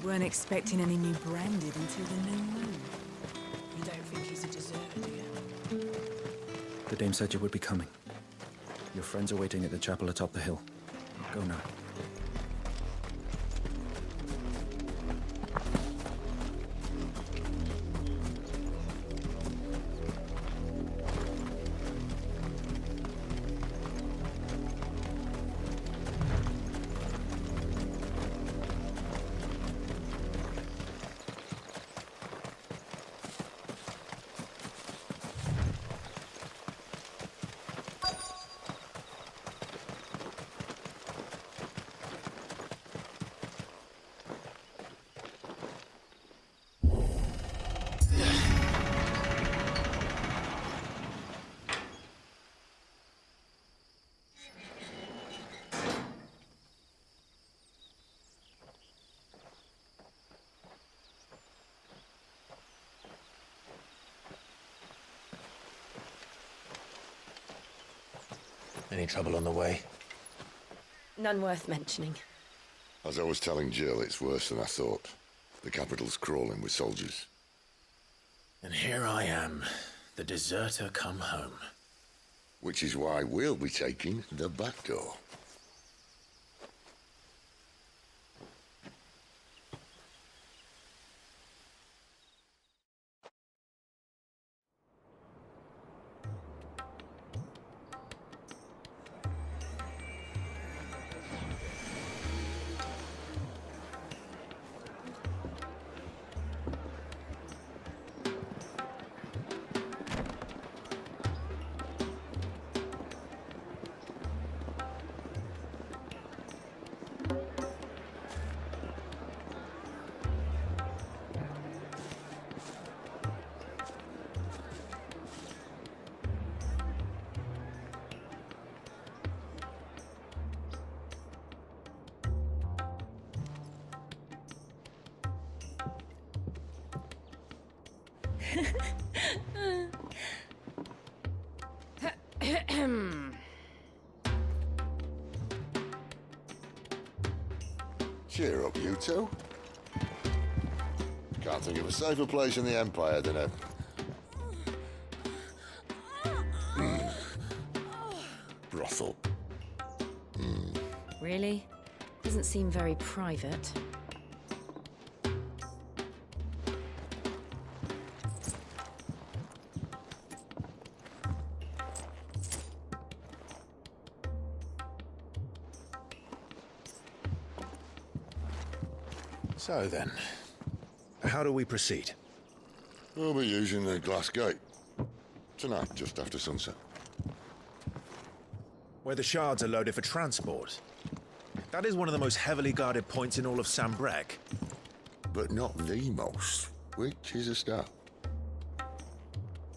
Weren't expecting any new branded until the new moon. You don't think he's a deserter, do you? The dame said you would be coming. Your friends are waiting at the chapel atop the hill. Go now. Any trouble on the way? None worth mentioning. As I was telling Jill, it's worse than I thought. The capital's crawling with soldiers. And here I am, the deserter come home. Which is why we'll be taking the back door. Cheer up, you two. Can't think of a safer place in the Empire than a... brothel. Really? Doesn't seem very private. So then, how do we proceed? We'll be using the glass gate. Tonight, just after sunset. Where the shards are loaded for transport. That is one of the most heavily guarded points in all of Sambrec. But not the most, which is a start.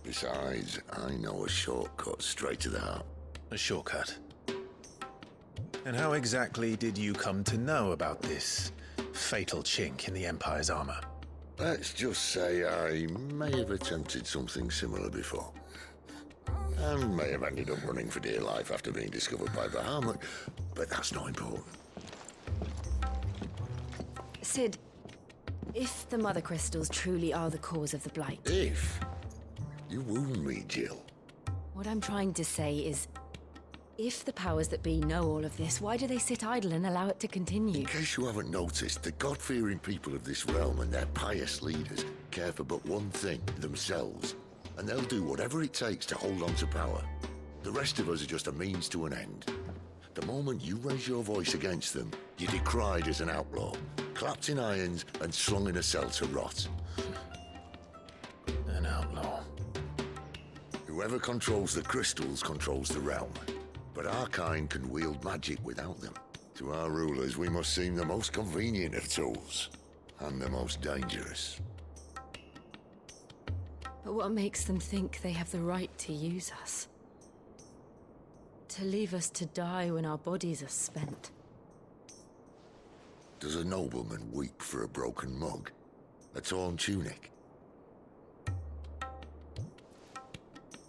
Besides, I know a shortcut straight to the heart. A shortcut. And how exactly did you come to know about this fatal chink in the Empire's armor? Let's just say I may have attempted something similar before. And may have ended up running for dear life after being discovered by Bahamut, but that's not important. Sid, if the Mother Crystals truly are the cause of the Blight... If? You wound me, Jill. What I'm trying to say is, if the powers that be know all of this, why do they sit idle and allow it to continue? In case you haven't noticed, the God-fearing people of this realm and their pious leaders care for but one thing, themselves. And they'll do whatever it takes to hold on to power. The rest of us are just a means to an end. The moment you raise your voice against them, you're decried as an outlaw, clapped in irons and slung in a cell to rot. An outlaw. Whoever controls the crystals controls the realm. But our kind can wield magic without them. To our rulers, we must seem the most convenient of tools, and the most dangerous. But what makes them think they have the right to use us? To leave us to die when our bodies are spent? Does a nobleman weep for a broken mug? A torn tunic?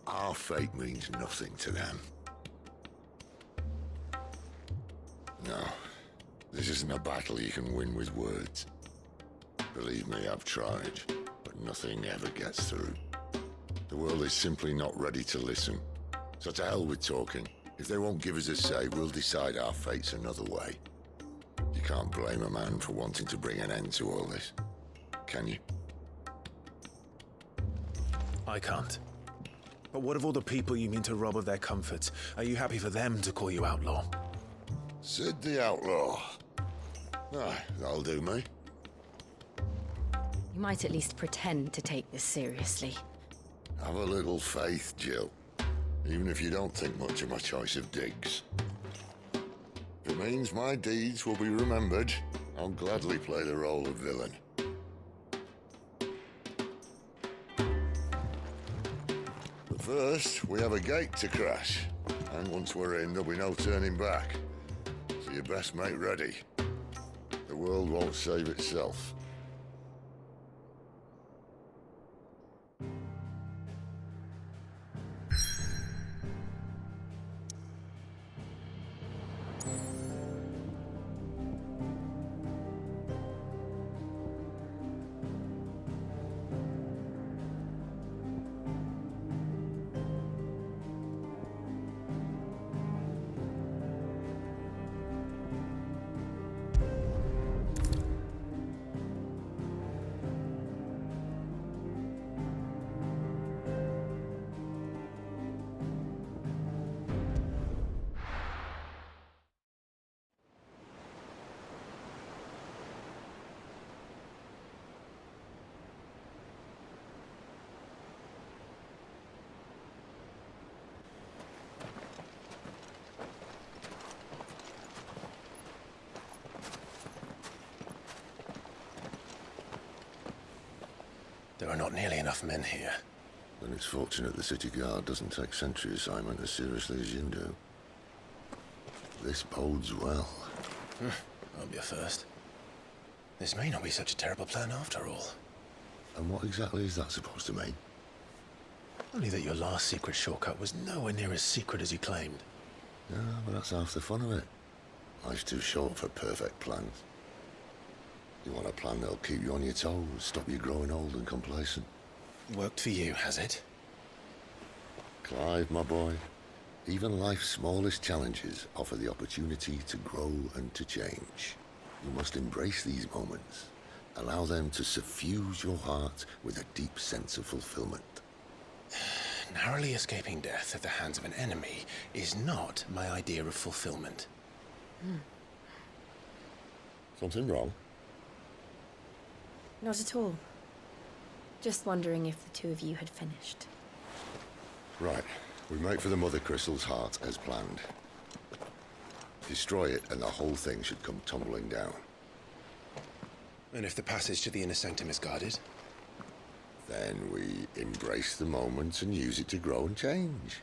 Our fate means nothing to them. No, this isn't a battle you can win with words. Believe me, I've tried, but nothing ever gets through. The world is simply not ready to listen. So to hell with talking. If they won't give us a say, we'll decide our fates another way. You can't blame a man for wanting to bring an end to all this, can you? I can't. But what of all the people you mean to rob of their comforts? Are you happy for them to call you outlaw? Sid the Outlaw. Aye, that'll do me. You might at least pretend to take this seriously. Have a little faith, Jill. Even if you don't think much of my choice of digs. If it means my deeds will be remembered, I'll gladly play the role of villain. But first, we have a gate to crash. And once we're in, there'll be no turning back. So you best make ready. The world won't save itself. There are not nearly enough men here. Then it's fortunate the city guard doesn't take sentry assignment as seriously as you do. This bodes well. I'll be a first. This may not be such a terrible plan after all. And what exactly is that supposed to mean? Only that your last secret shortcut was nowhere near as secret as you claimed. Yeah, but that's half the fun of it. Life's too short for perfect plans. You want a plan that'll keep you on your toes, stop you growing old and complacent. Worked for you, has it? Clive, my boy, even life's smallest challenges offer the opportunity to grow and to change. You must embrace these moments. Allow them to suffuse your heart with a deep sense of fulfillment. Narrowly escaping death at the hands of an enemy is not my idea of fulfillment. Something wrong? Not at all. Just wondering if the two of you had finished. Right. We make for the Mother Crystal's heart as planned. Destroy it and the whole thing should come tumbling down. And if the passage to the inner sanctum is guarded? Then we embrace the moment and use it to grow and change.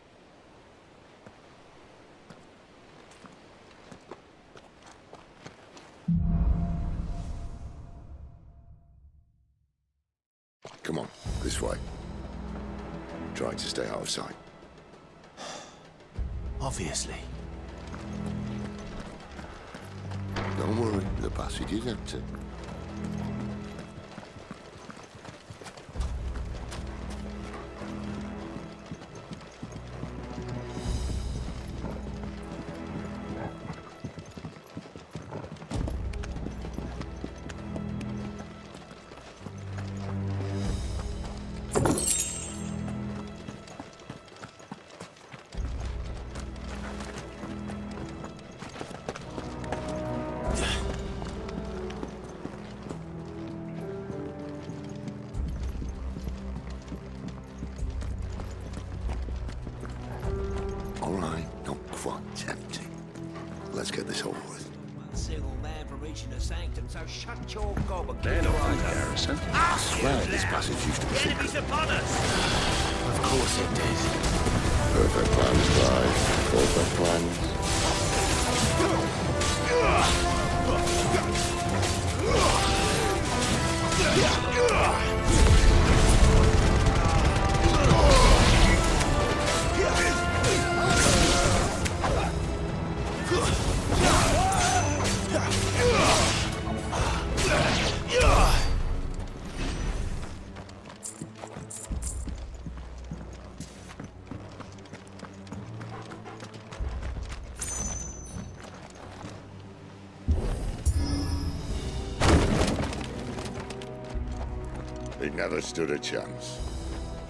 Come on, this way. Try to stay out of sight. Obviously. Don't worry, the passage is empty. All right, not quite empty. Let's get this over with. One single man from reaching the sanctum, so shut your gob and They're keep not your in eyes open. garrison. I swear this passage used to be The enemy's secret. upon us! Of course it did. Perfect plans, Clive. Perfect plans. He never stood a chance.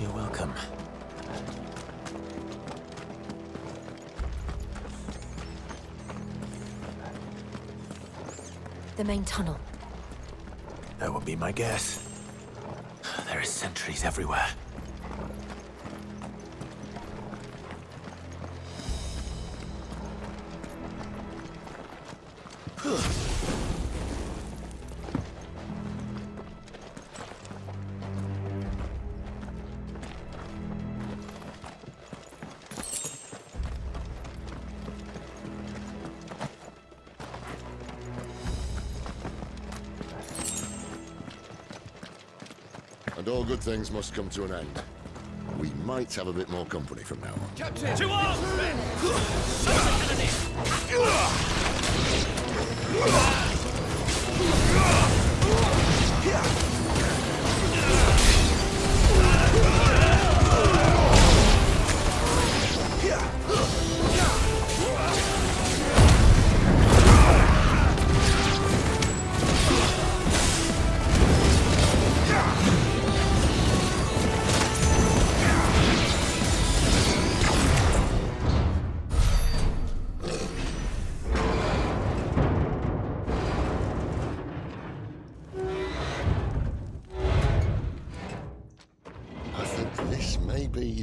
You're welcome. The main tunnel. That would be my guess. There are sentries everywhere. And all good things must come to an end. We might have a bit more company from now on. Captain! To arms, men!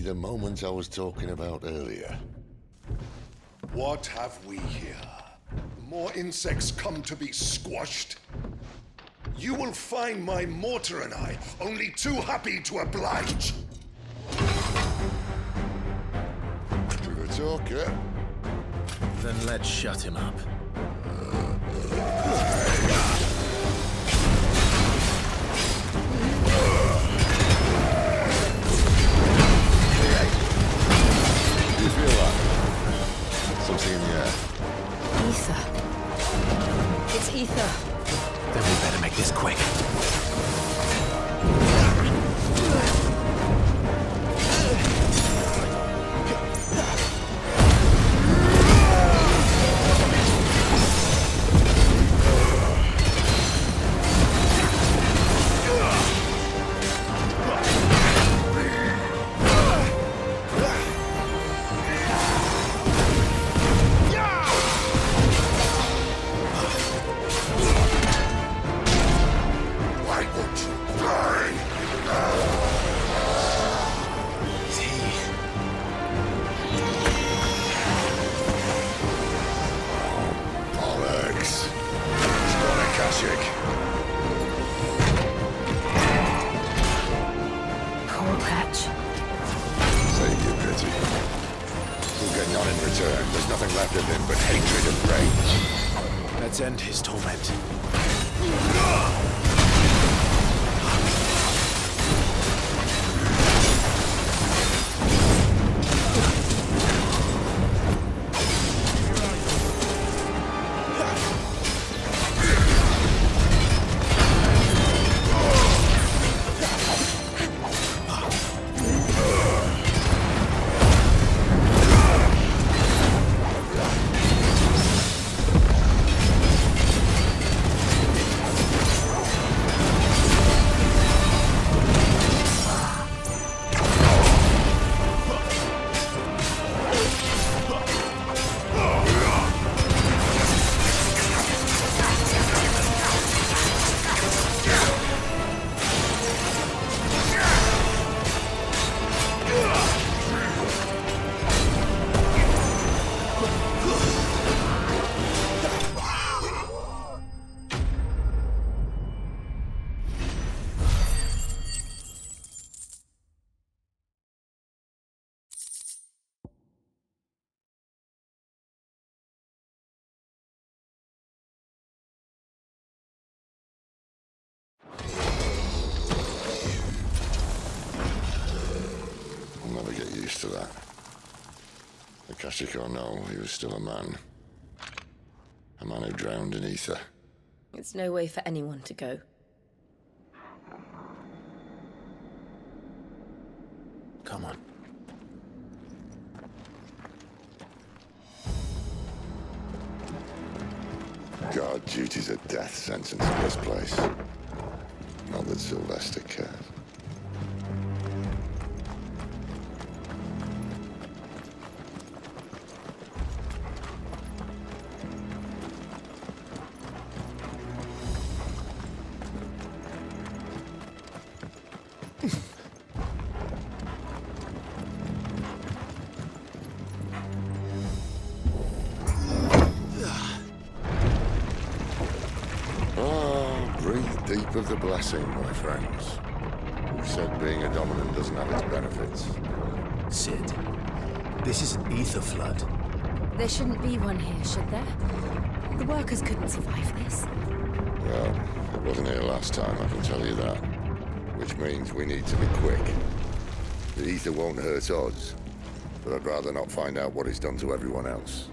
The moment I was talking about earlier. What have we here? More insects come to be squashed? You will find my mortar and I only too happy to oblige. To the talker. Then let's shut him up. You feel that? Something in the air. Ether. It's ether. Then we better make this quick. Let's end his torment. I'll never get used to that. Akashic or no, he was still a man. A man who drowned in ether. It's no way for anyone to go. Come on. God, duty's a death sentence in this place. Not that Sylvester cares. Breathe deep of the blessing, my friends. Who said being a dominant doesn't have its benefits? Sid, this is an ether flood. There shouldn't be one here, should there? The workers couldn't survive this. Well, it wasn't here last time, I can tell you that. Which means we need to be quick. The ether won't hurt us, but I'd rather not find out what it's done to everyone else.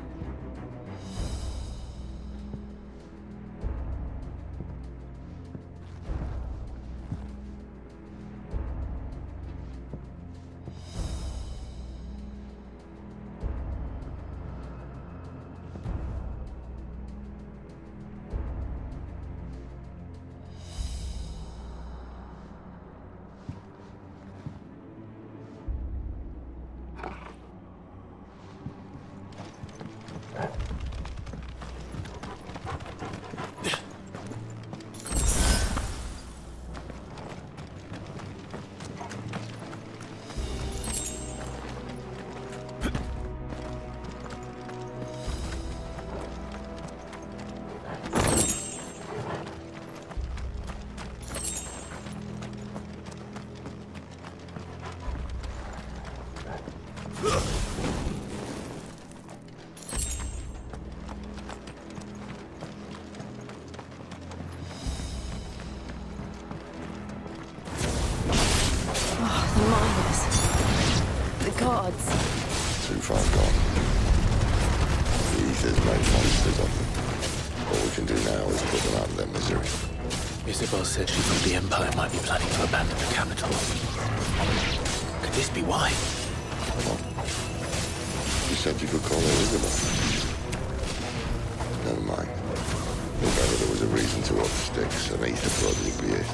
Gods. Too far gone. The ether's made monsters of them. All we can do now is put them out of their misery. Isabel said she thought the Empire might be planning to abandon the capital. Could this be why? What? You said you could call her Isabel. Never mind. If ever there was a reason to up sticks, an ether flood would be it.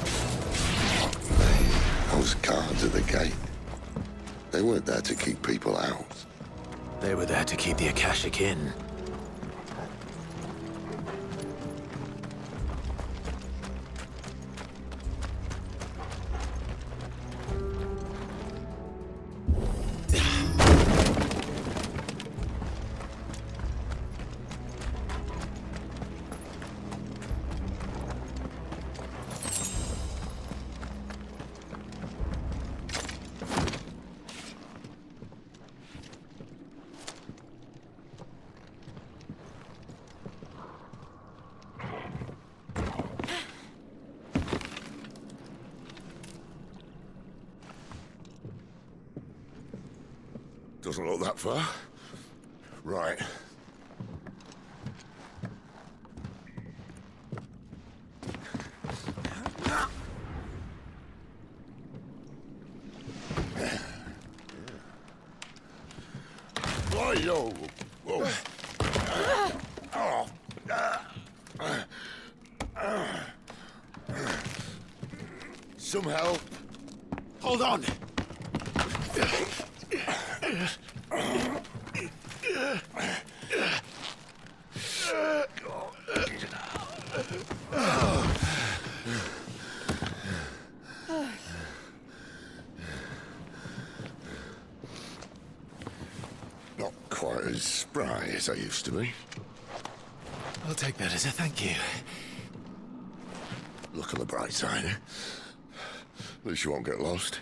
Fuck me. Those guards at the gate. They weren't there to keep people out. They were there to keep the Akashic in. Doesn't look that far. Right. Whoa, whoa. Some help. Hold on! Not quite as spry as I used to be. I'll take that as a thank you. Look on the bright side. At least you won't get lost.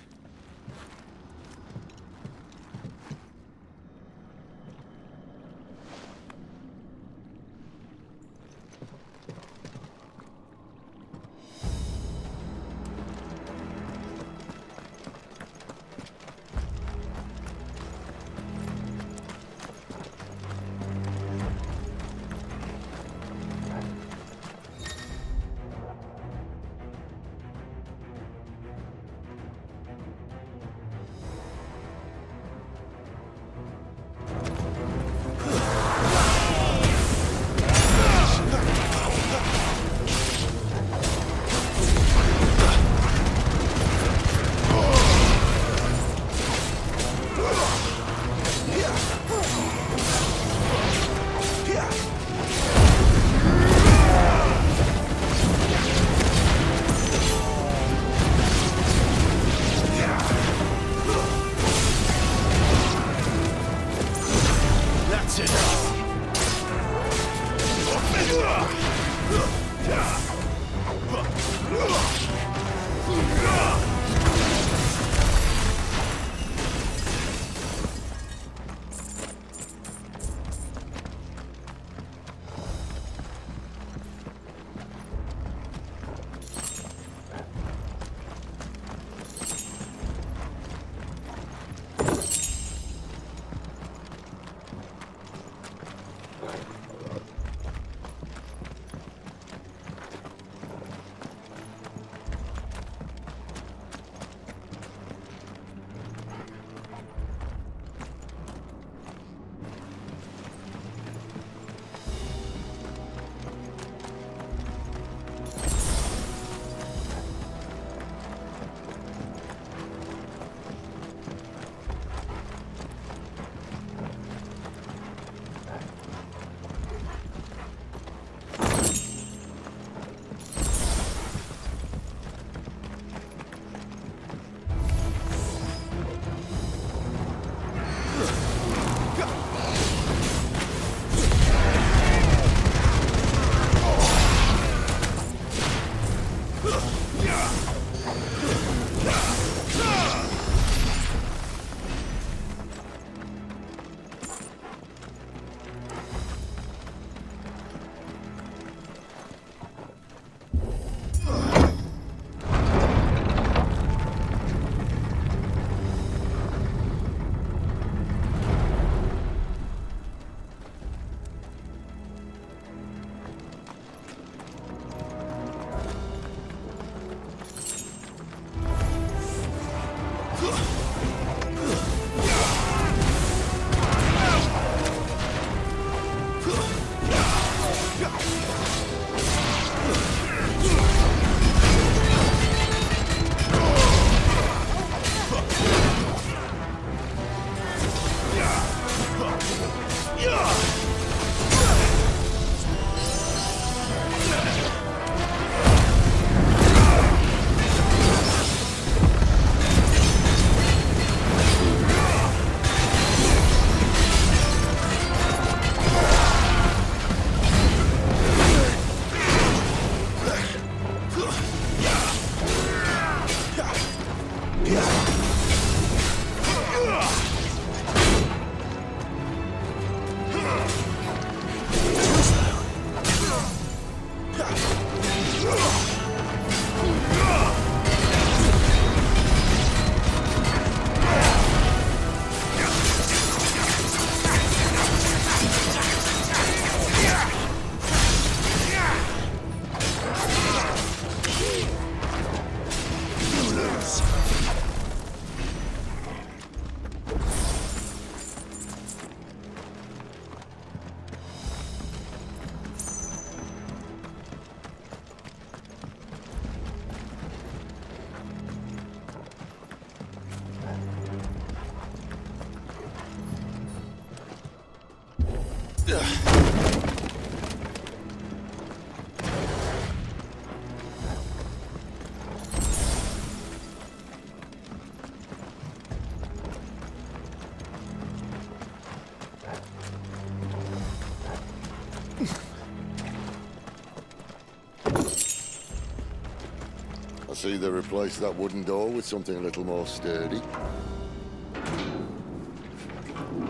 I see they replaced that wooden door with something a little more sturdy.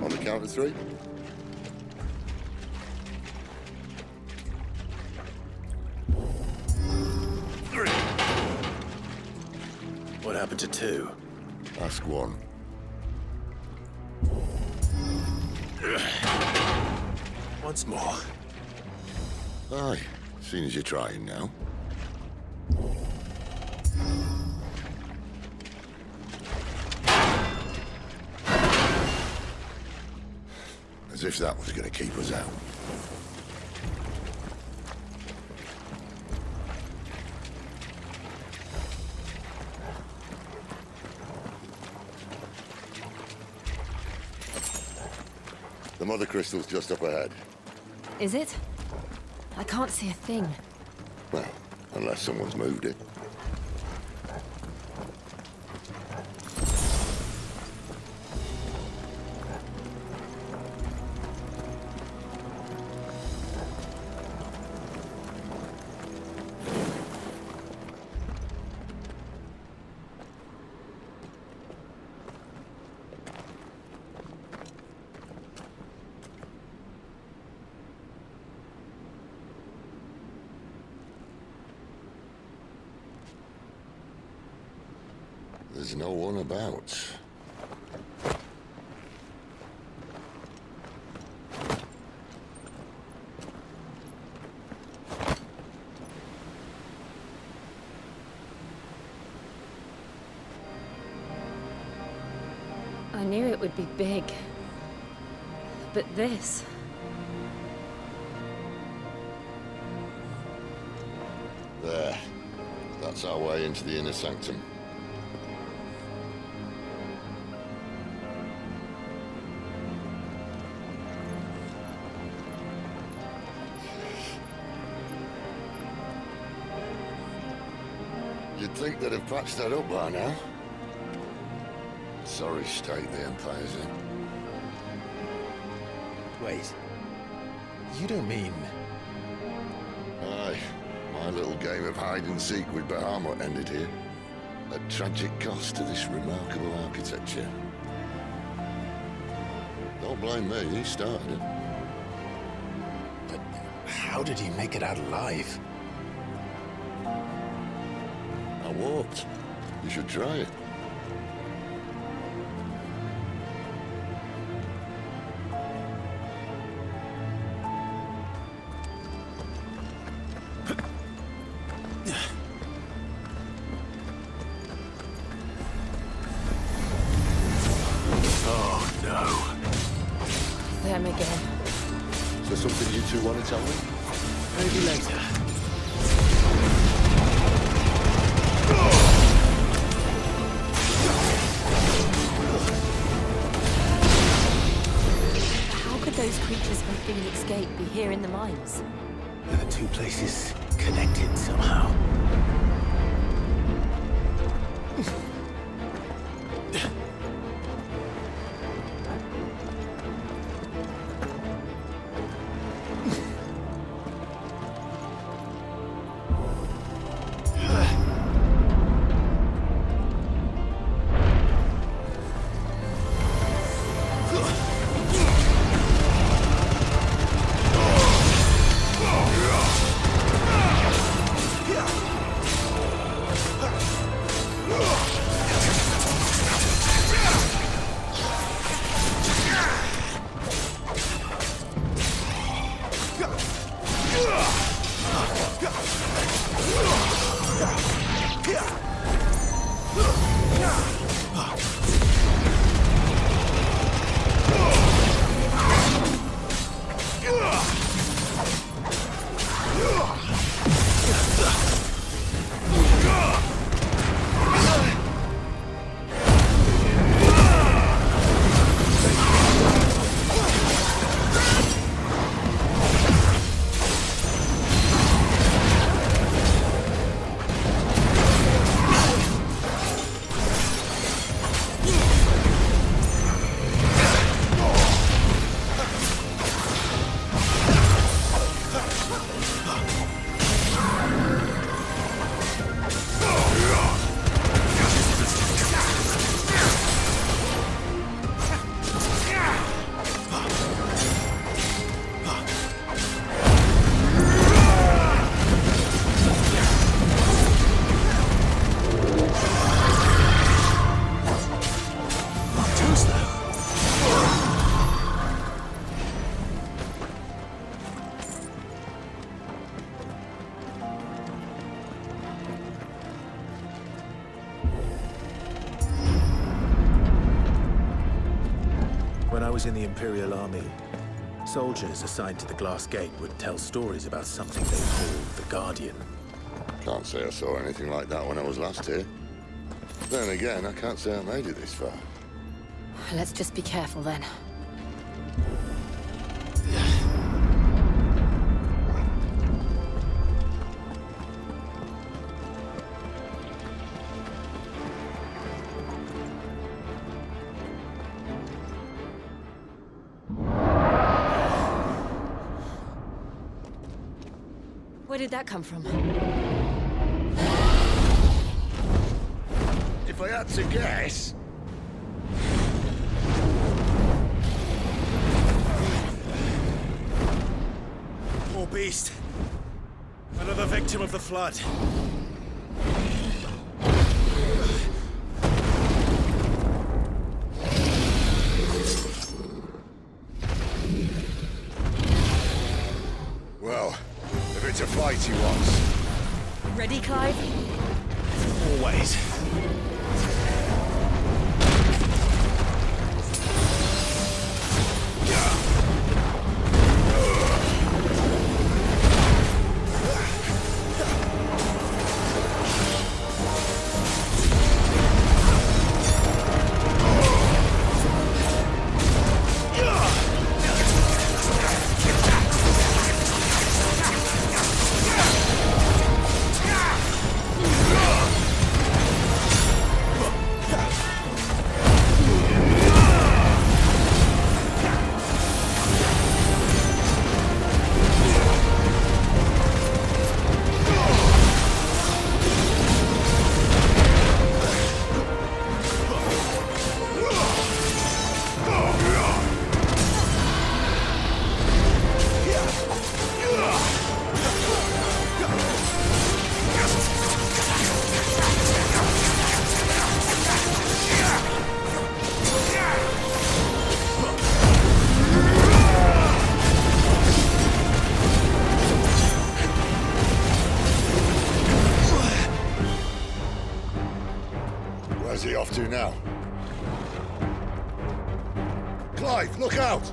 On the count of 3. What happened to 2? Ask 1. Once more. Aye, seeing as you're trying now. As if that was going to keep us out. The mother crystal's just up ahead. Is it? I can't see a thing. Well, unless someone's moved it. There's no one about. I knew it would be big. But this... There. That's our way into the inner sanctum. You'd think they'd have patched that up by now. Sorry state the Empire's in. Wait. You don't mean... Aye. My little game of hide-and-seek with Bahamut ended here. At tragic cost to this remarkable architecture. Don't blame me, he started it. But how did he make it out alive? I walked. You should try it. Oh, no. Them again. Is there something you two want to tell me? Maybe later. How could those creatures from Phoenix Gate be here in the mines? Are the 2 places connected somehow? was in the Imperial Army, soldiers assigned to the Glass Gate would tell stories about something they called the Guardian. Can't say I saw anything like that when I was last here. Then again, I can't say I made it this far. Let's just be careful then. Where did that come from? If I had to guess... Poor beast. Another victim of the flood. Well, if it's a fight he wants. Ready, Clive? Always. Where's he off to now? Clive, look out!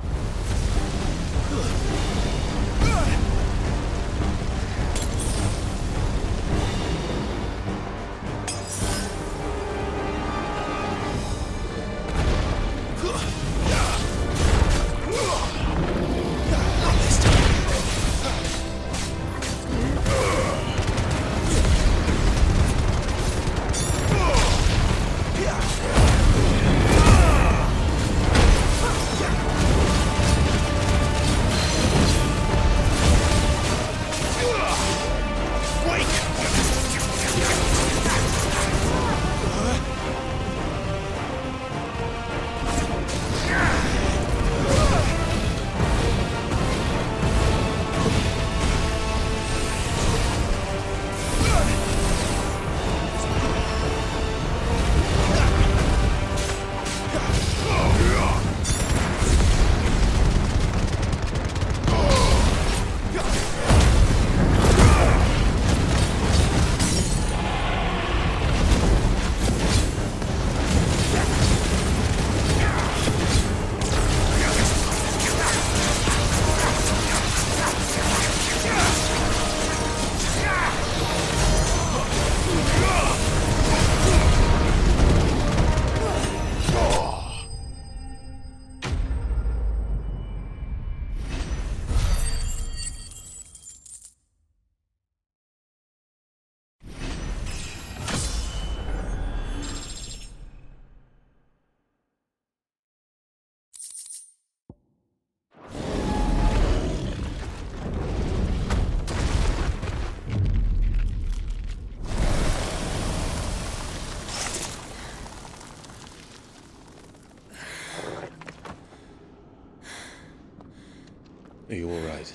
Are you all right?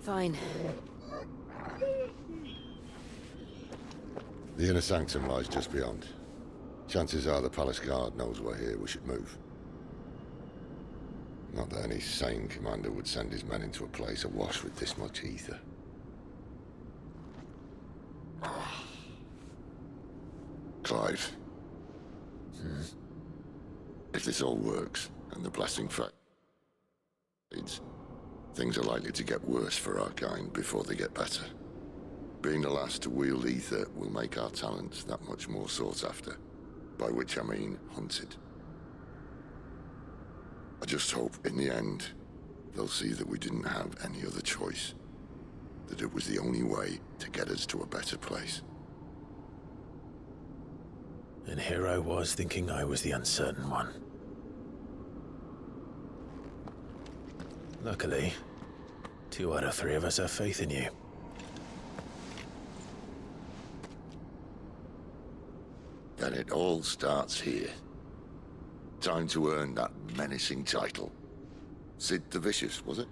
Fine. The inner sanctum lies just beyond. Chances are the palace guard knows we're here. We should move. Not that any sane commander would send his men into a place awash with this much ether. Clive. If this all works, and the blessing fades, things are likely to get worse for our kind before they get better. Being the last to wield ether will make our talents that much more sought after, by which I mean hunted. I just hope, in the end, they'll see that we didn't have any other choice, that it was the only way to get us to a better place. And here I was thinking I was the uncertain one. Luckily, 2 out of 3 of us have faith in you. Then it all starts here. Time to earn that menacing title. Sid the Vicious, was it?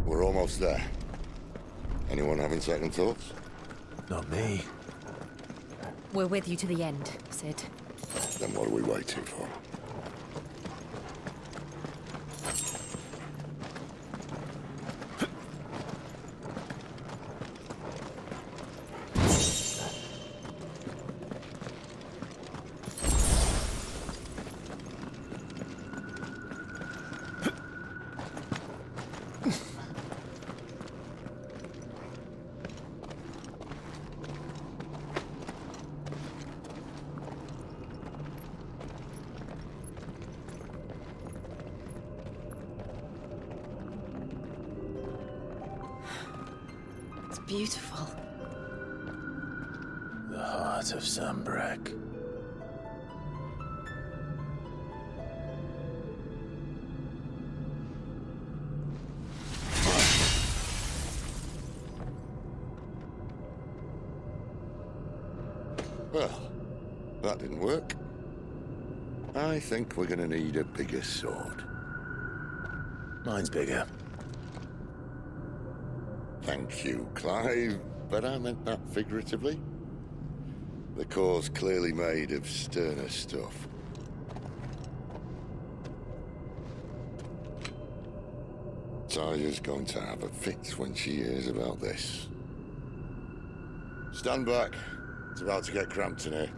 We're almost there. Anyone having second thoughts? Not me. We're with you to the end, Sid. Then what are we waiting for? Beautiful. The heart of Sambrek. Well, that didn't work. I think we're gonna need a bigger sword. Mine's bigger. Thank you, Clive, but I meant that figuratively. The core's clearly made of sterner stuff. Taya's going to have a fit when she hears about this. Stand back. It's about to get cramped in here.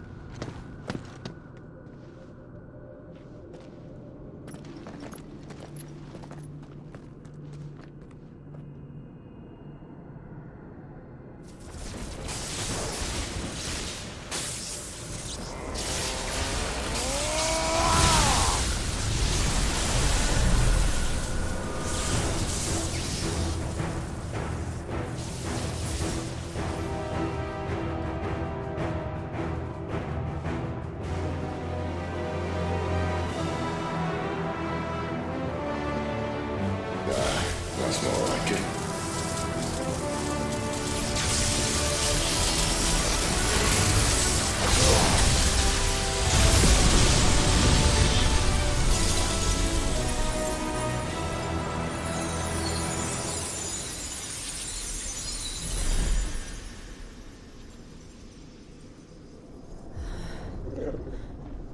That's more like it.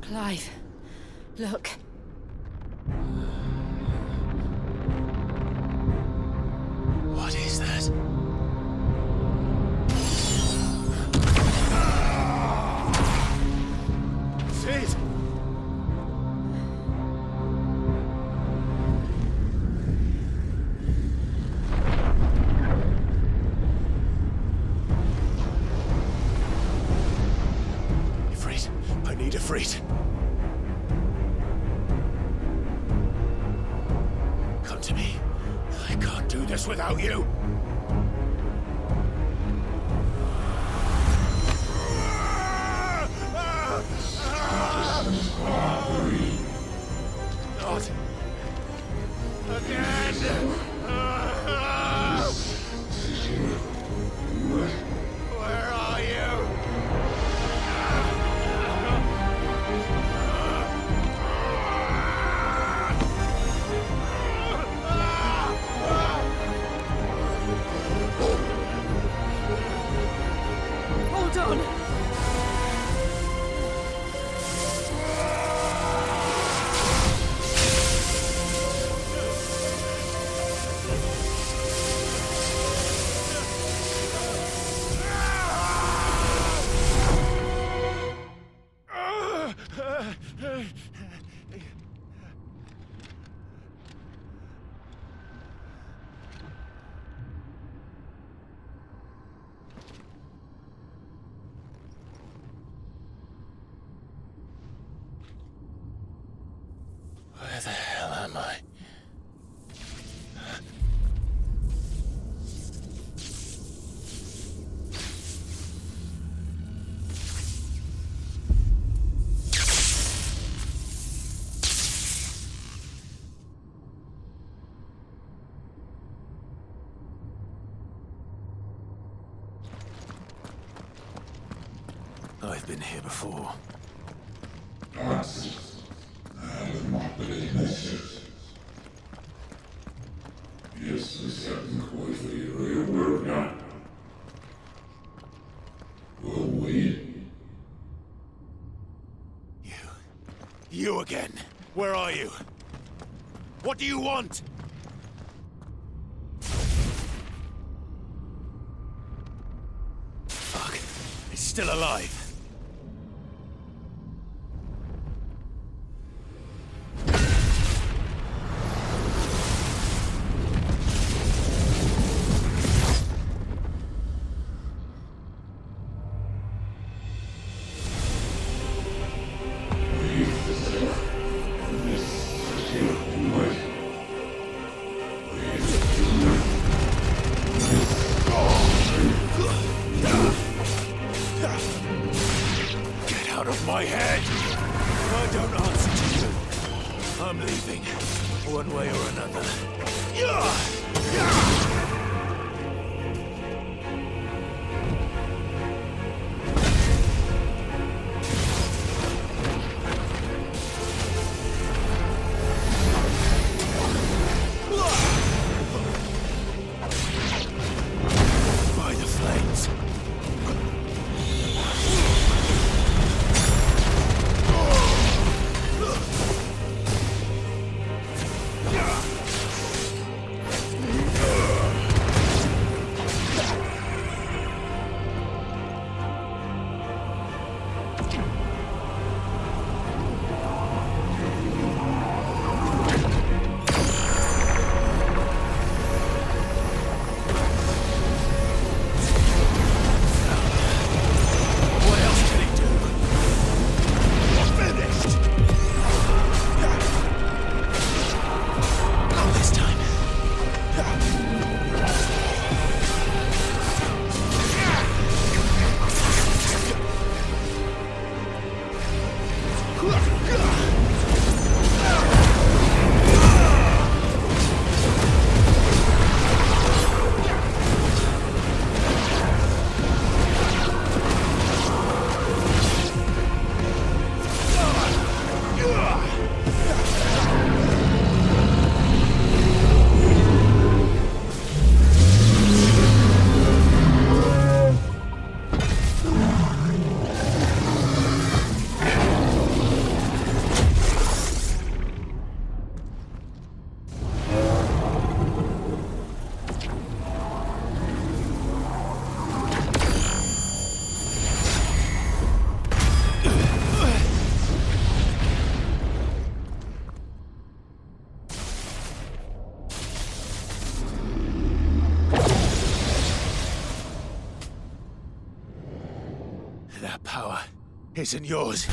Clive, look. What is that? Sid! street. Come to me. I can't do this without you. Not again. Where are you? Hold on! Where the hell am I? I've been here before. You again. Where are you? What do you want? Fuck. It's still alive. My head! I don't answer to you. I'm leaving, one way or another. By the flames. That power isn't yours.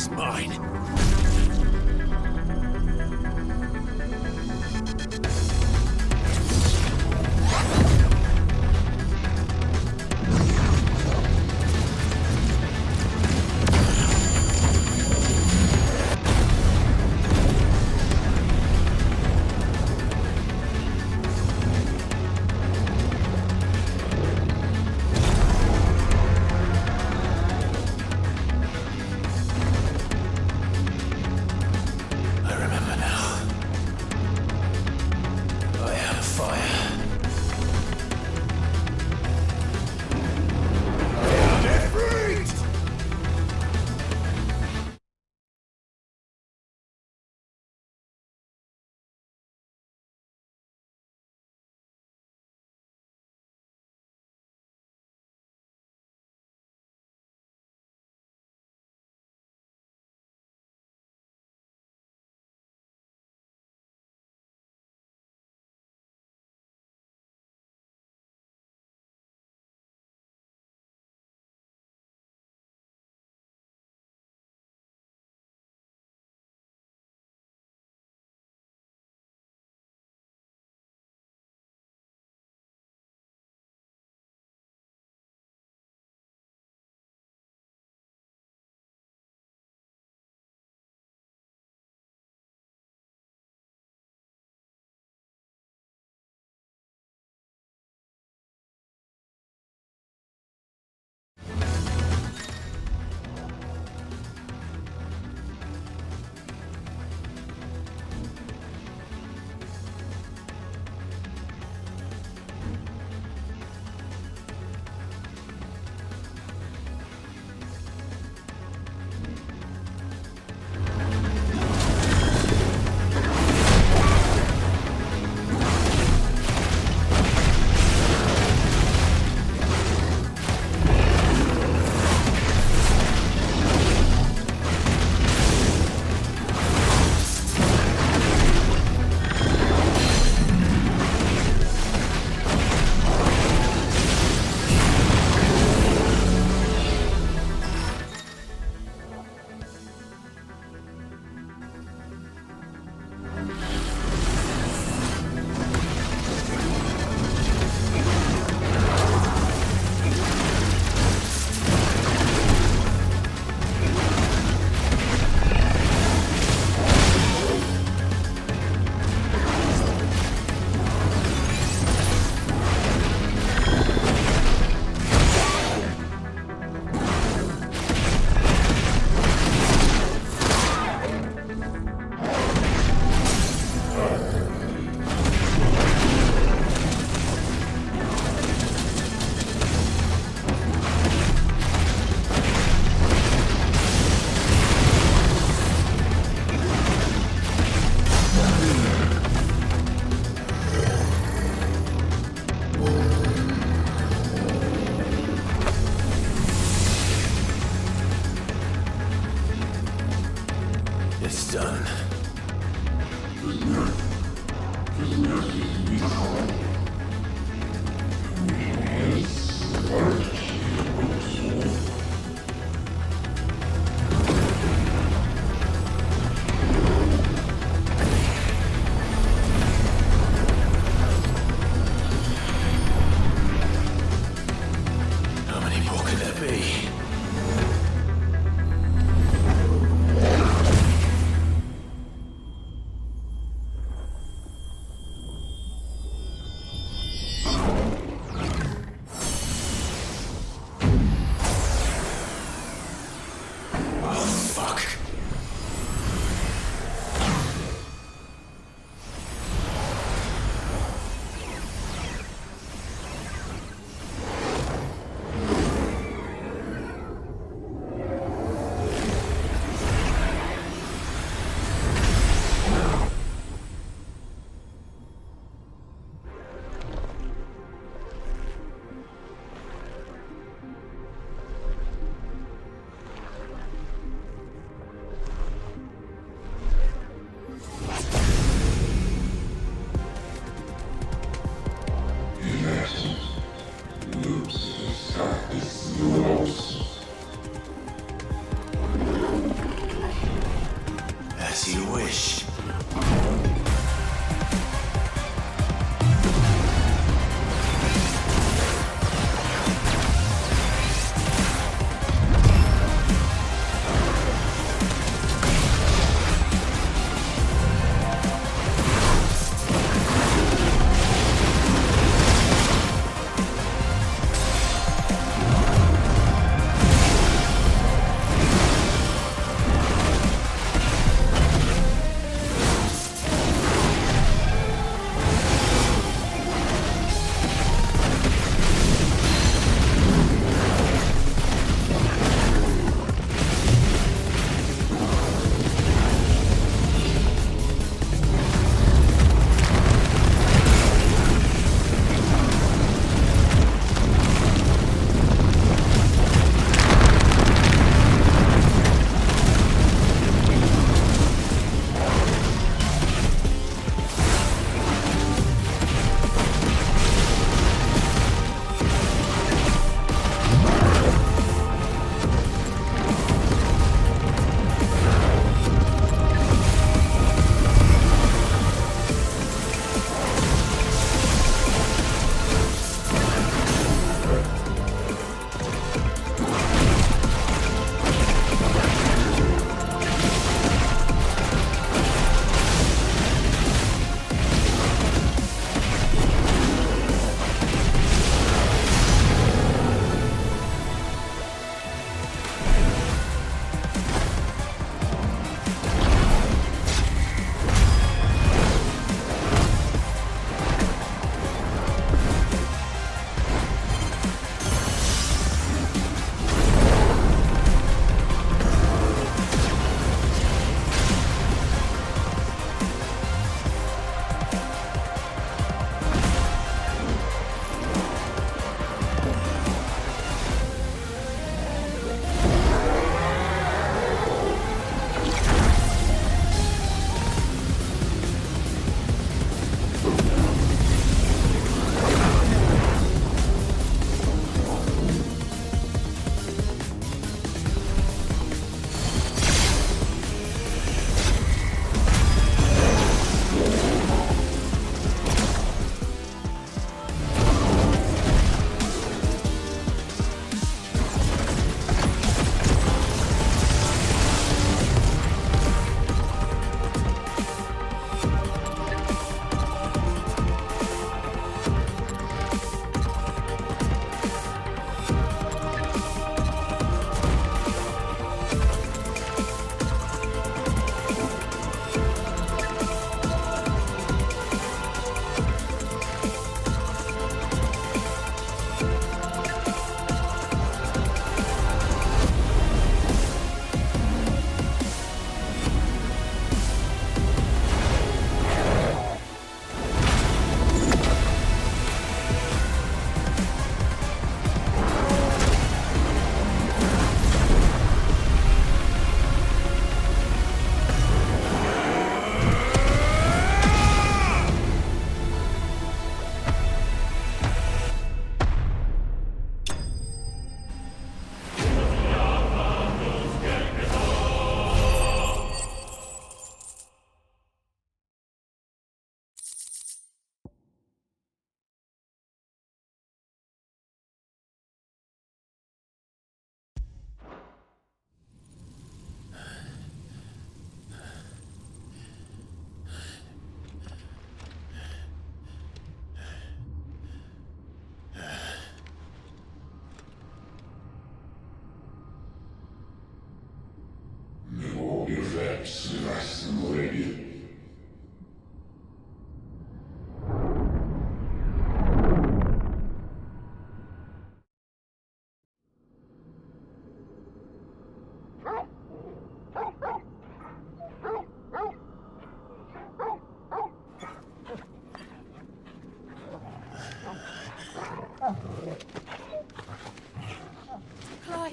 is mine.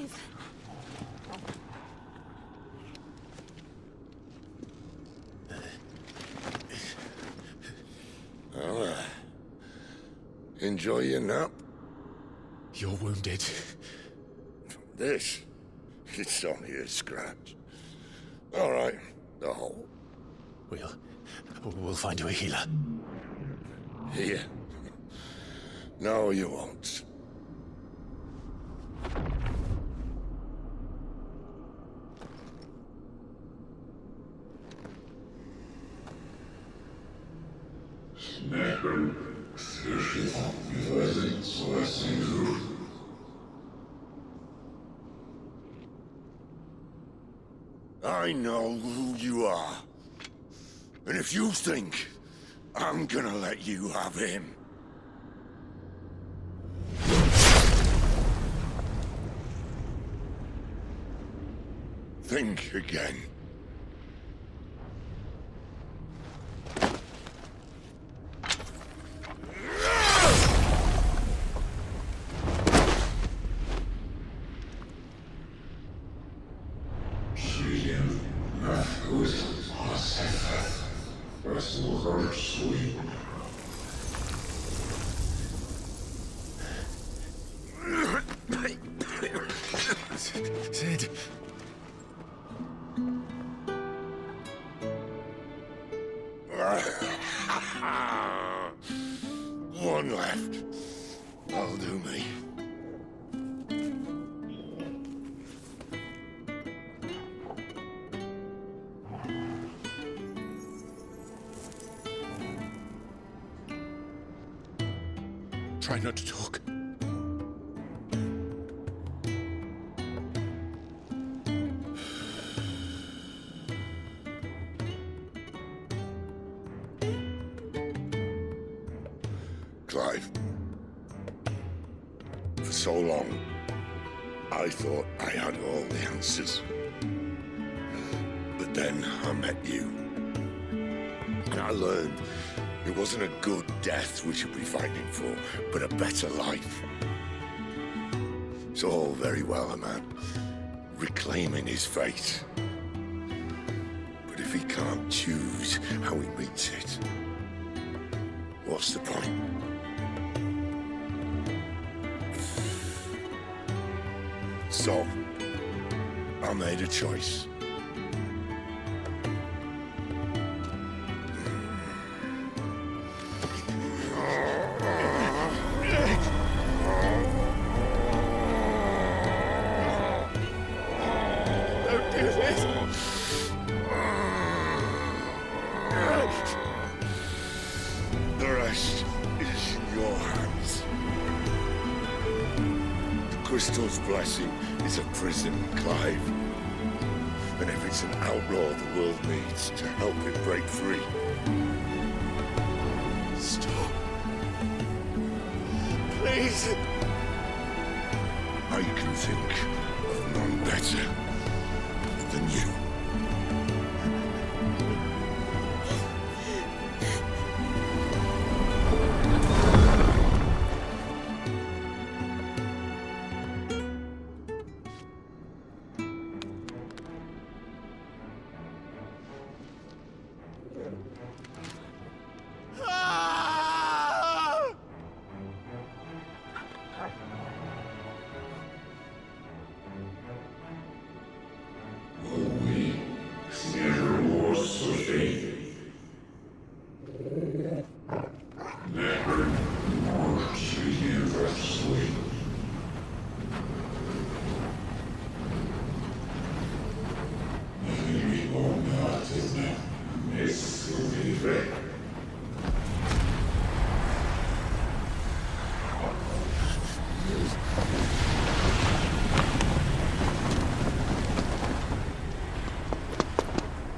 alive. Well, enjoy your nap. You're wounded. This, it's only a scratch. All right, the hole. We'll find you a healer. Here. No, you won't. I know who you are. And if you think I'm gonna let you have him... think again. Sid. One left. That'll do me. Try not to talk. Clive. For so long, I thought I had all the answers. But then I met you. And I learned it wasn't a good death we should be fighting for, but a better life. It's all very well, a man reclaiming his fate. But if he can't choose how he meets it, what's the point? So, I made a choice. Don't do this! The rest is in your hands. The Crystal's blessing is a prison, Clive. And if it's an outlaw the world needs to help it break free... Stop. Please. I can think of none better than you.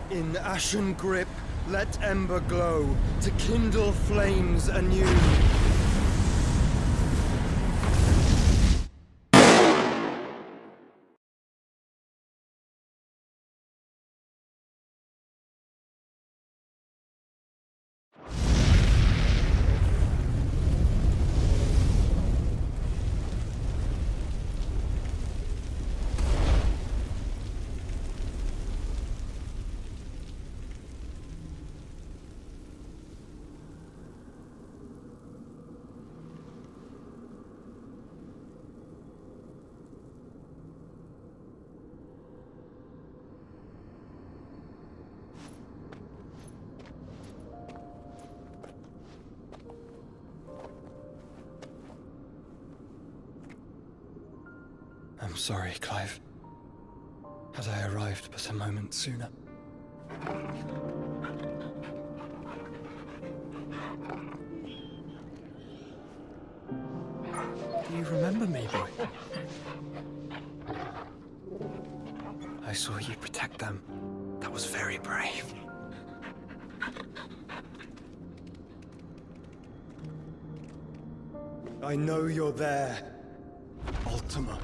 In ashen grip, let ember glow, to kindle flames anew. I'm sorry, Clive. Had I arrived but a moment sooner. Do you remember me, boy? I saw you protect them. That was very brave. I know you're there, Ultima.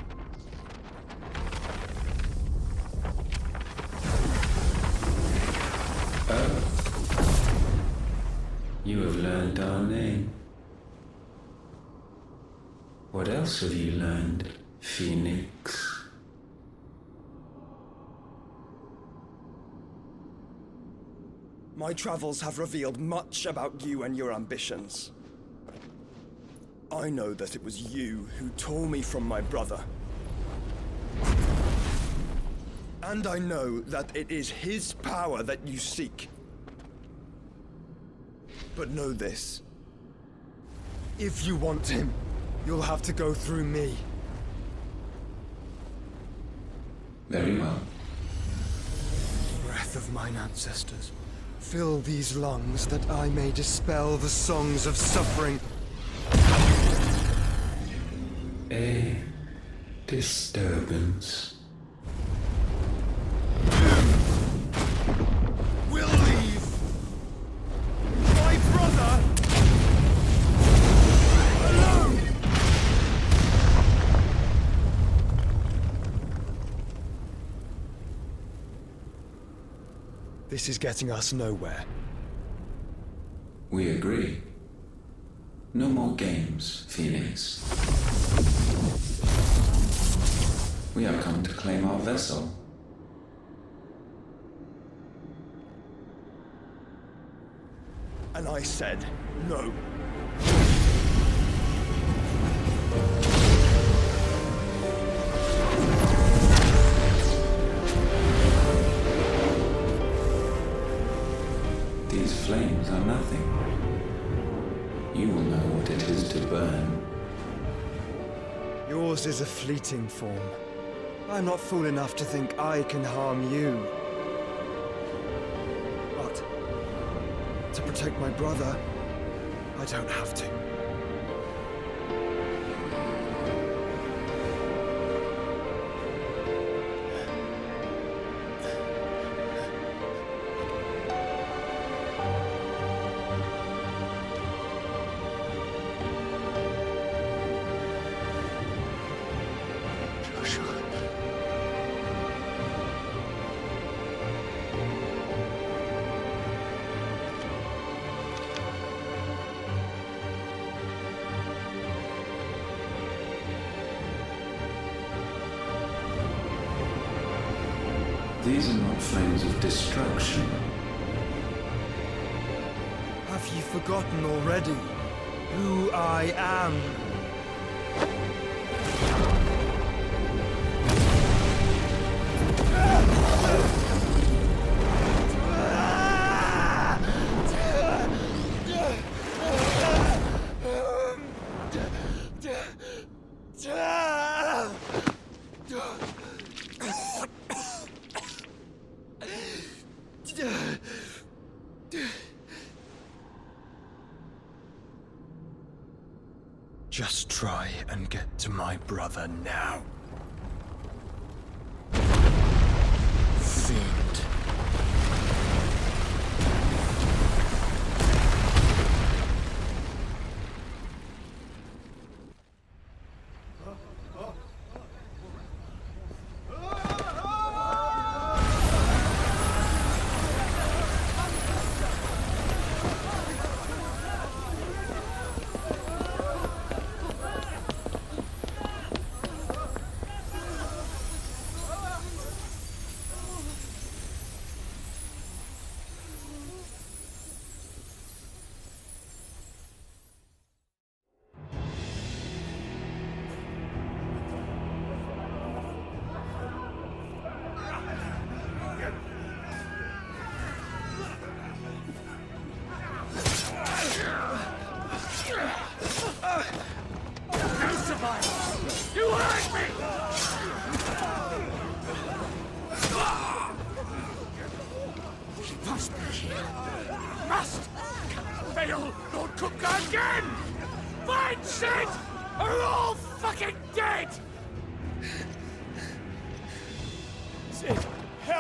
You have learned our name. What else have you learned, Phoenix? My travels have revealed much about you and your ambitions. I know that it was you who tore me from my brother. And I know that it is his power that you seek. But know this. If you want him, you'll have to go through me. Very well. Breath of mine ancestors, fill these lungs that I may dispel the songs of suffering. A disturbance. We'll leave. My brother alone. This is getting us nowhere. We agree. No more games, Phoenix. We have come to claim our vessel. And I said no. These flames are nothing. You will know what it is to burn. Yours is a fleeting form. I'm not fool enough to think I can harm you. But to protect my brother, I don't have to. These are not flames of destruction. Have you forgotten already who I am? Just try and get to my brother now. Fiend.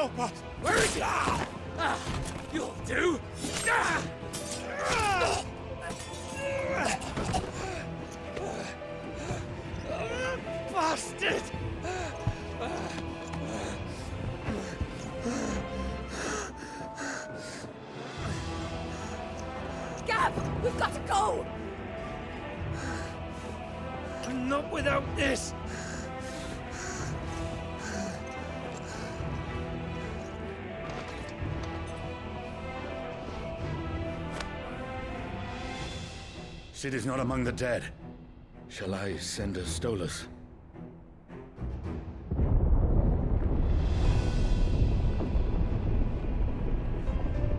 help us! Where is he? You'll do! Bastard! Gav, we've got to go! Not without this! Sid is not among the dead. Shall I send a Stolas?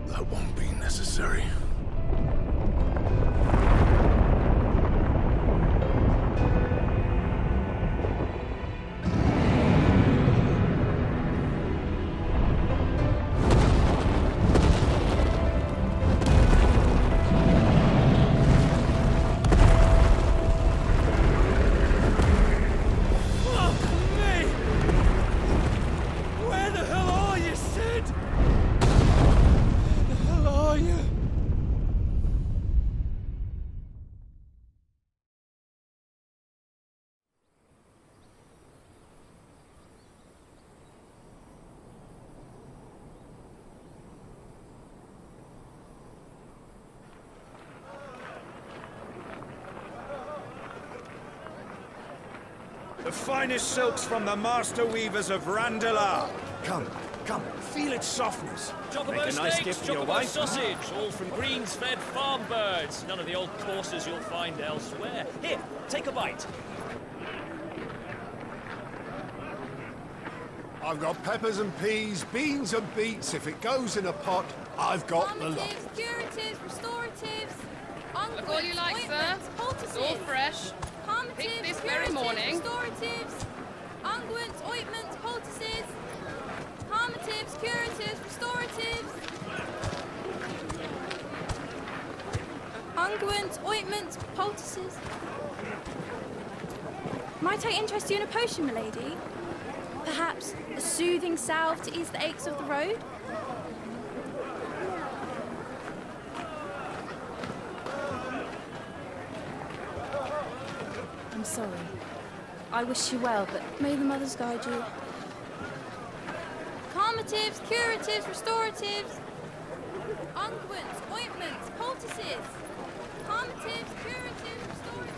That won't be necessary. The finest silks from the master weavers of Randalar. Come, feel its softness. Chocobo steaks, chocobo sausage, all from greens-fed farm birds. None of the old courses you'll find elsewhere. Here, take a bite. I've got peppers and peas, beans and beets. If it goes in a pot, I've got the lot. Curatives, restoratives, Look all you like, sir. It's all fresh. Picked this very morning. Restoratives, unguents, ointments, poultices, calmatives, curatives, restoratives, unguents, ointments, poultices. Might I interest you in a potion, milady? Perhaps a soothing salve to ease the aches of the road? I'm sorry. I wish you well, but may the mothers guide you. Calmatives, curatives, restoratives, unguents, ointments, poultices. Calmatives, curatives, restoratives.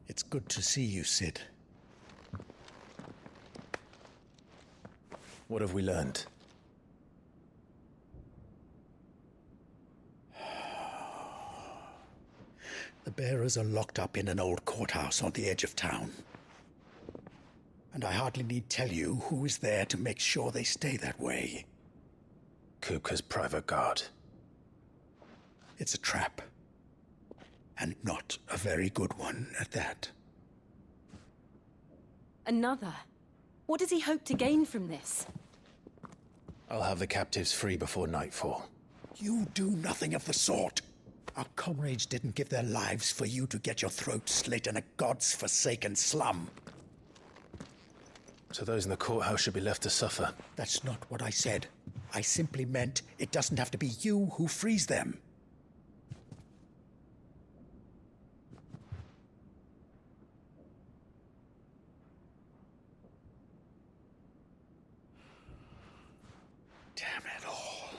It's good to see you, Sid. What have we learned? The bearers are locked up in an old courthouse on the edge of town. And I hardly need tell you who is there to make sure they stay that way. Kupka's private guard. It's a trap. And not a very good one at that. Another? What does he hope to gain from this? I'll have the captives free before nightfall. You do nothing of the sort. Our comrades didn't give their lives for you to get your throat slit in a god's-forsaken slum. So those in the courthouse should be left to suffer. That's not what I said. I simply meant it doesn't have to be you who frees them. Damn it all.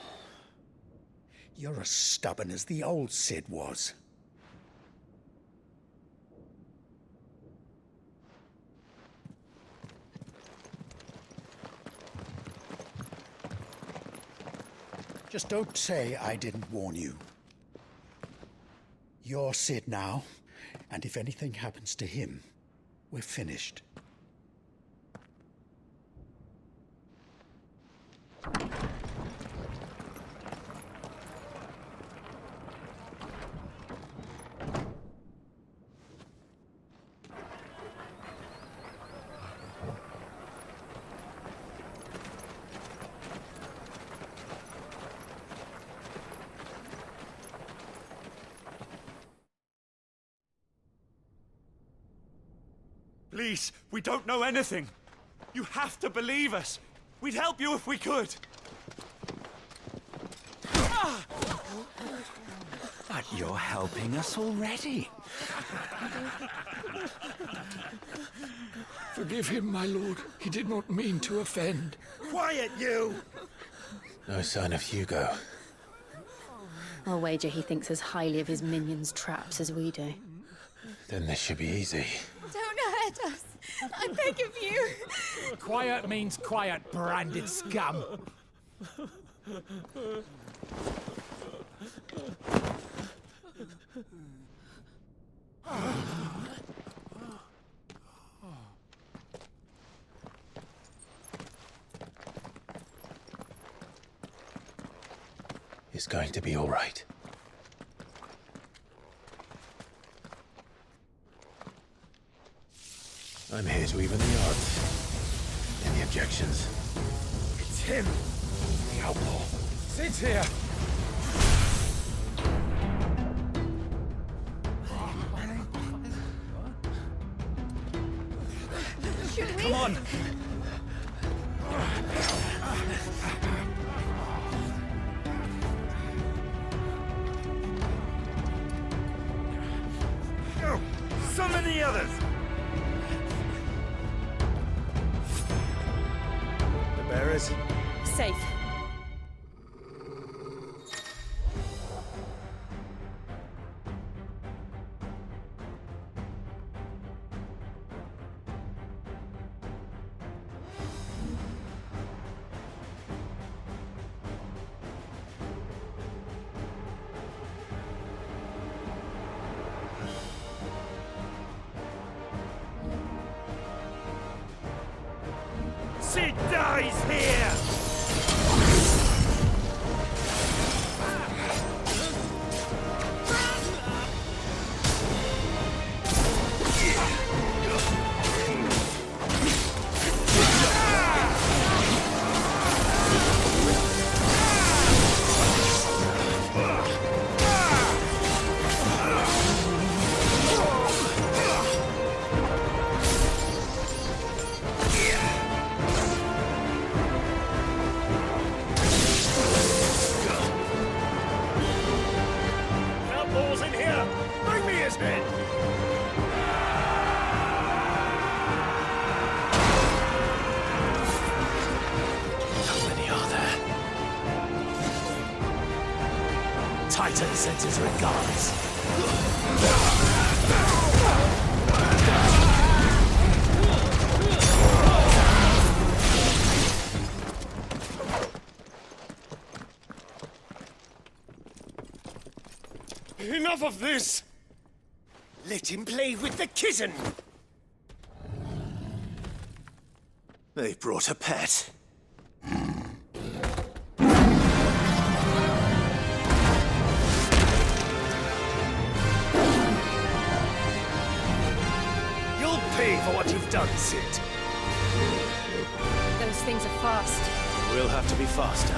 You're as stubborn as the old Sid was. Just don't say I didn't warn you. You're Sid now, and if anything happens to him, we're finished. Please, we don't know anything. You have to believe us. We'd help you if we could. But you're helping us already. Forgive him, my lord. He did not mean to offend. Quiet, you! No sign of Hugo. I'll wager he thinks as highly of his minions' traps as we do. Then this should be easy. Don't hurt us. I beg of you. Quiet means quiet, branded scum. It's going to be all right. I'm here to even the odds. Any objections? It's him, the outlaw. Sit here. Should we? Come on. Go! Summon the others! The bearers? Safe. She dies here! Outlaws in here! Bring me his head! How many are there? Titan sends his regards. Enough of this! Let him play with the kitten. They've brought a pet. You'll pay for what you've done, Sid. Those things are fast. We'll have to be faster.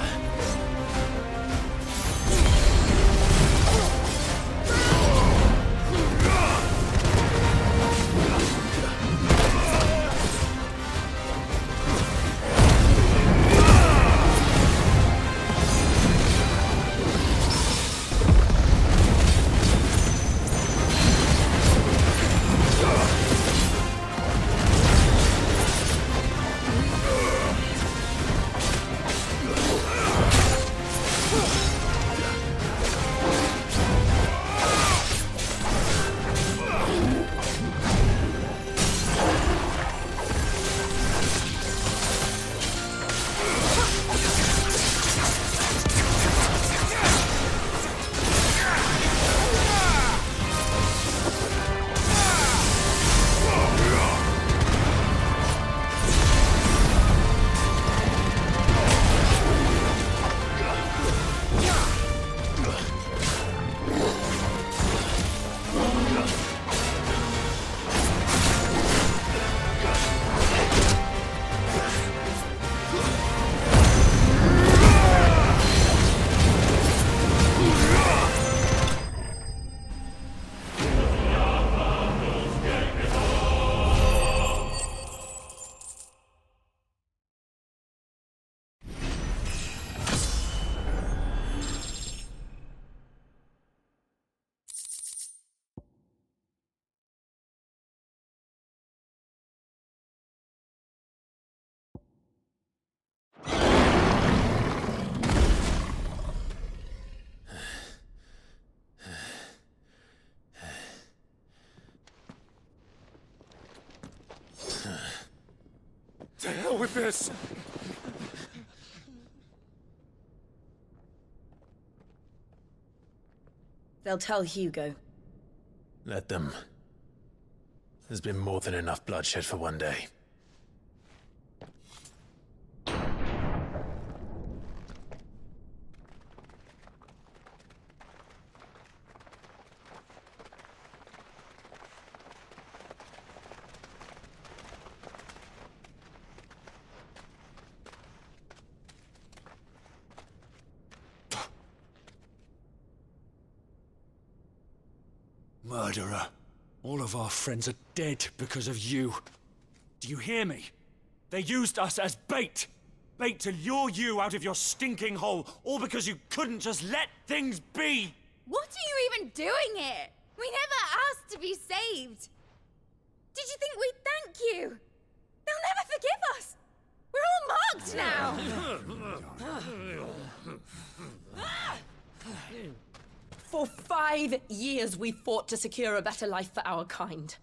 To hell with this! They'll tell Hugo. Let them. There's been more than enough bloodshed for one day. Murderer. All of our friends are dead because of you. Do you hear me? They used us as bait. Bait to lure you out of your stinking hole, all because you couldn't just let things be. What are you even doing here? We never asked to be saved. Did you think we'd thank you? They'll never forgive us. We're all marked now. For 5 years we fought to secure a better life for our kind.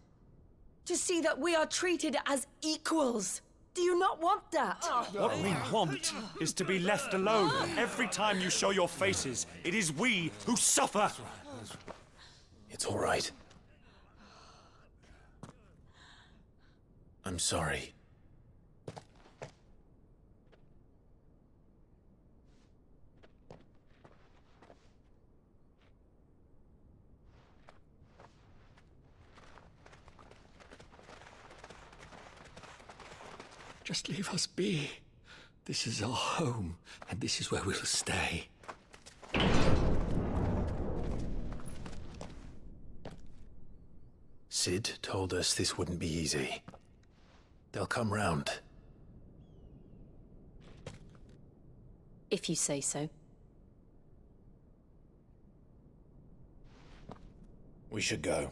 To see that we are treated as equals. Do you not want that? What we want is to be left alone. Every time you show your faces, it is we who suffer. It's all right. I'm sorry. Just leave us be. This is our home, and this is where we'll stay. Sid told us this wouldn't be easy. They'll come round. If you say so. We should go.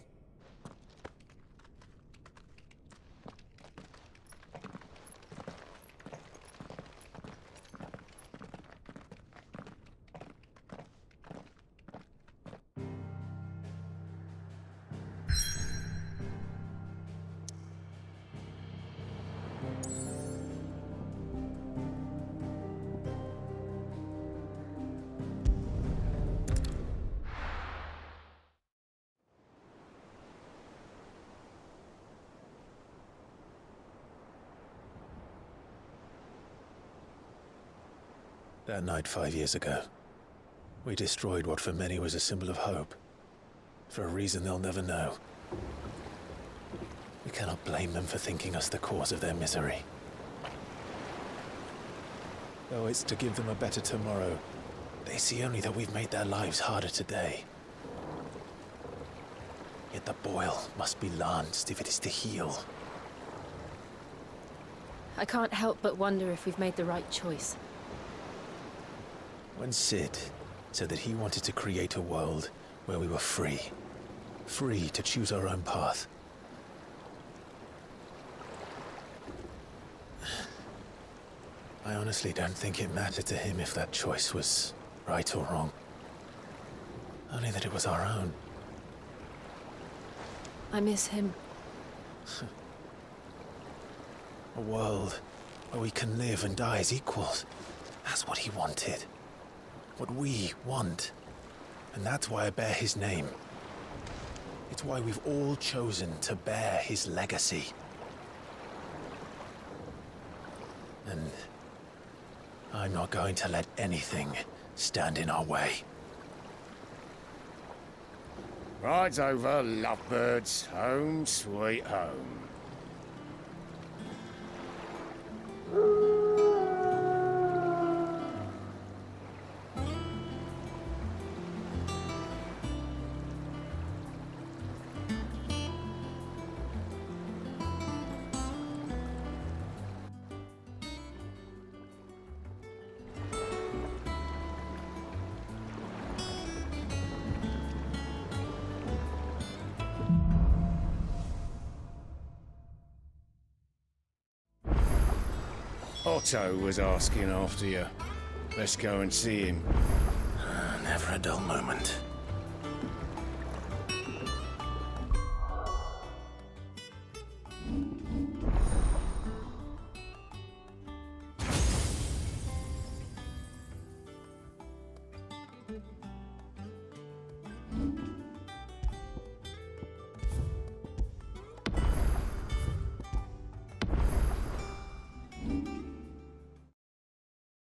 That night 5 years ago, we destroyed what for many was a symbol of hope. For a reason they'll never know. We cannot blame them for thinking us the cause of their misery. Though it's to give them a better tomorrow, they see only that we've made their lives harder today. Yet the boil must be lanced if it is to heal. I can't help but wonder if we've made the right choice. When Sid said that he wanted to create a world where we were free. Free to choose our own path. I honestly don't think it mattered to him if that choice was right or wrong. Only that it was our own. I miss him. A world where we can live and die as equals. That's what he wanted. What we want. And that's why I bear his name. It's why we've all chosen to bear his legacy. And I'm not going to let anything stand in our way. Rides over, lovebirds, home sweet home. Otto was asking after you. Let's go and see him. Never a dull moment.